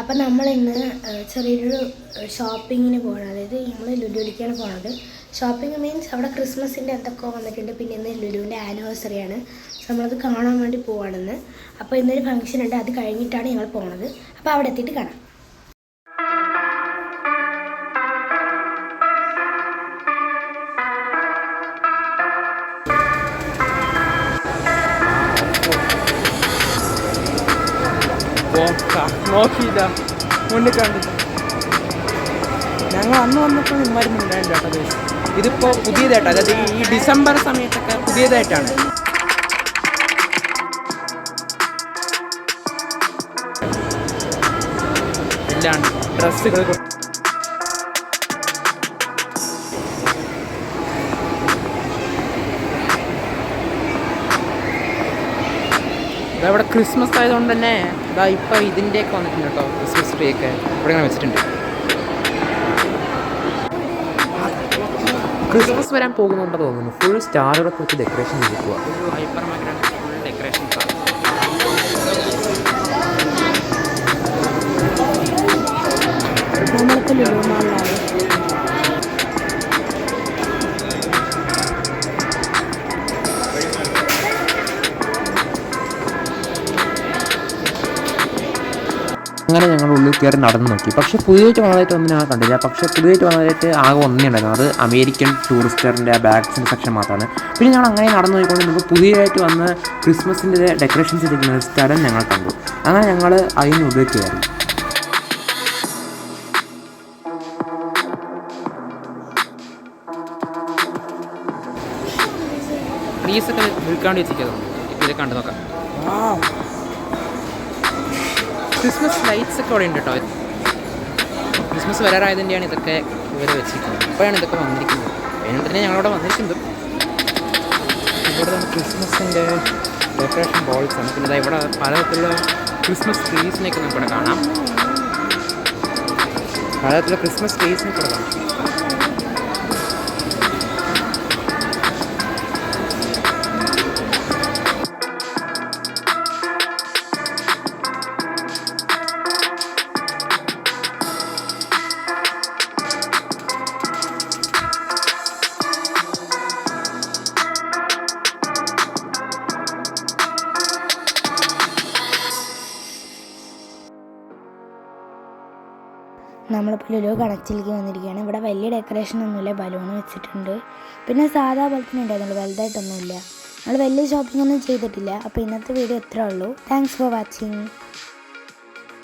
അപ്പം നമ്മളിന്ന് ചെറിയൊരു ഷോപ്പിങ്ങിന് പോകണം. അതായത് നമ്മൾ ലുലുവിലേക്കാണ് പോകുന്നത്. ഷോപ്പിംഗ് മീൻസ് അവിടെ ക്രിസ്മസിൻ്റെ എന്തൊക്കെ വന്നിട്ടുണ്ട്. പിന്നെ ഇന്ന് ലുലുവിൻ്റെ ആനിവേഴ്സറിയാണ്. നമ്മളത് കാണാൻ വേണ്ടി പോവാണെന്ന്. അപ്പോൾ ഇന്നൊരു ഫംഗ്ഷൻ ഉണ്ട്, അത് കഴിഞ്ഞിട്ടാണ് ഞങ്ങൾ പോകുന്നത്. അപ്പോൾ അവിടെ എത്തിയിട്ട് കാണാം. നോക്കിയില്ല, മുന്നിൽ കണ്ടില്ല. ഞങ്ങൾ അന്ന് വന്നപ്പോൾ ഇമാരും ഉണ്ടായില്ല കേട്ടോ. ഇതിപ്പോൾ പുതിയതായിട്ടാണ്, അതായത് ഈ ഡിസംബർ സമയത്തൊക്കെ പുതിയതായിട്ടാണ്. എല്ലാം ഡ്രസ്സുകൾ ഇവിടെ ക്രിസ്മസ് ആയതുകൊണ്ട് തന്നെ ഇതാ ഇപ്പോൾ ഇതിൻ്റെയൊക്കെ വന്നിട്ടുണ്ട് കേട്ടോ. ക്രിസ്മസ് ട്രീ ഒക്കെ ഇവിടെ ഇങ്ങനെ വെച്ചിട്ടുണ്ട്. ക്രിസ്മസ് വരാൻ പോകുന്നുണ്ടെന്ന് തോന്നുന്നു. ഫുൾ സ്റ്റാറുകളൊക്കെ വെച്ച് ഡെക്കറേഷൻ ചെയ്തിരിക്കുക. ഒരു ഹൈപ്പർ മാർക്കറ്റാണ്, ഫുൾ ഡെക്കറേഷൻസ് ആണ്. നമ്മൾക്ക് ലുലുമാളിലാണ്. അങ്ങനെ ഞങ്ങൾ ഉള്ളിൽ കയറി നടന്നു നോക്കി. പക്ഷേ പുതിയതായിട്ട് വന്നതായിട്ട് ഒന്നും ഞാൻ കണ്ടില്ല. പക്ഷേ പുതിയതായിട്ട് വന്നതായിട്ട് ആകെ ഒന്നേ ഉണ്ടായിരുന്നു, അത് അമേരിക്കൻ ടൂറിസ്റ്ററിൻ്റെ ബാഗ്സിൻ്റെ സെക്ഷൻ മാത്രമാണ്. പിന്നെ ഞങ്ങൾ അങ്ങനെ നടന്നു നോക്കിക്കൊണ്ട് നമുക്ക് പുതിയതായിട്ട് വന്ന് ക്രിസ്മസിൻ്റെ ഡെക്കറേഷൻ ചെയ്തിരിക്കുന്ന ഒരു സ്ഥലം ഞങ്ങൾ കണ്ടു. അങ്ങനെ ഞങ്ങൾ അതിനുള്ളിൽ കയറി. ട്രീസൊക്കെ വിൽക്കാണ്ട് വെച്ചിരിക്കുന്നു. ഇപ്പോൾ ഇതൊക്കെ കണ്ടു നോക്കാം. ക്രിസ്മസ് ലൈറ്റ്സ് ഒക്കെ അവിടെ ഉണ്ട് കേട്ടോ. ക്രിസ്മസ് വരാറായതിൻ്റെയാണ് ഇതൊക്കെ ഇവർ വെച്ചിരിക്കുന്നത്. ഇപ്പോഴാണ് ഇതൊക്കെ വന്നിരിക്കുന്നത്. അതിനുകൊണ്ട് തന്നെ ഞങ്ങളവിടെ വന്നിരിക്കുന്നത്. ഇവിടെ തന്നെ ക്രിസ്മസിൻ്റെ ഡെക്കറേഷൻ ബോൾസ് ആണ്. പിന്നെ ഇവിടെ പലതരത്തിലുള്ള ക്രിസ്മസ് ട്രീസിനെയൊക്കെ നമുക്കിവിടെ കാണാം. പലതരത്തിലുള്ള ക്രിസ്മസ് ട്രീസിനൊക്കെ ഇവിടെ കാണാം. നമ്മളിപ്പോൾ ലുലു കണക്റ്റിലേക്ക് വന്നിരിക്കുകയാണ്. ഇവിടെ വലിയ ഡെക്കറേഷൻ ഒന്നുമില്ല, ബലൂൺ വെച്ചിട്ടുണ്ട്. പിന്നെ സാധാ പോലെ തന്നെ ഉണ്ടായിരുന്നുള്ളൂ, വലുതായിട്ടൊന്നുമില്ല. നമ്മൾ വലിയ ഷോപ്പിംഗ് ഒന്നും ചെയ്തിട്ടില്ല. അപ്പോൾ ഇന്നത്തെ വീഡിയോ ഇത്രേ ഉള്ളൂ. Thanks for watching.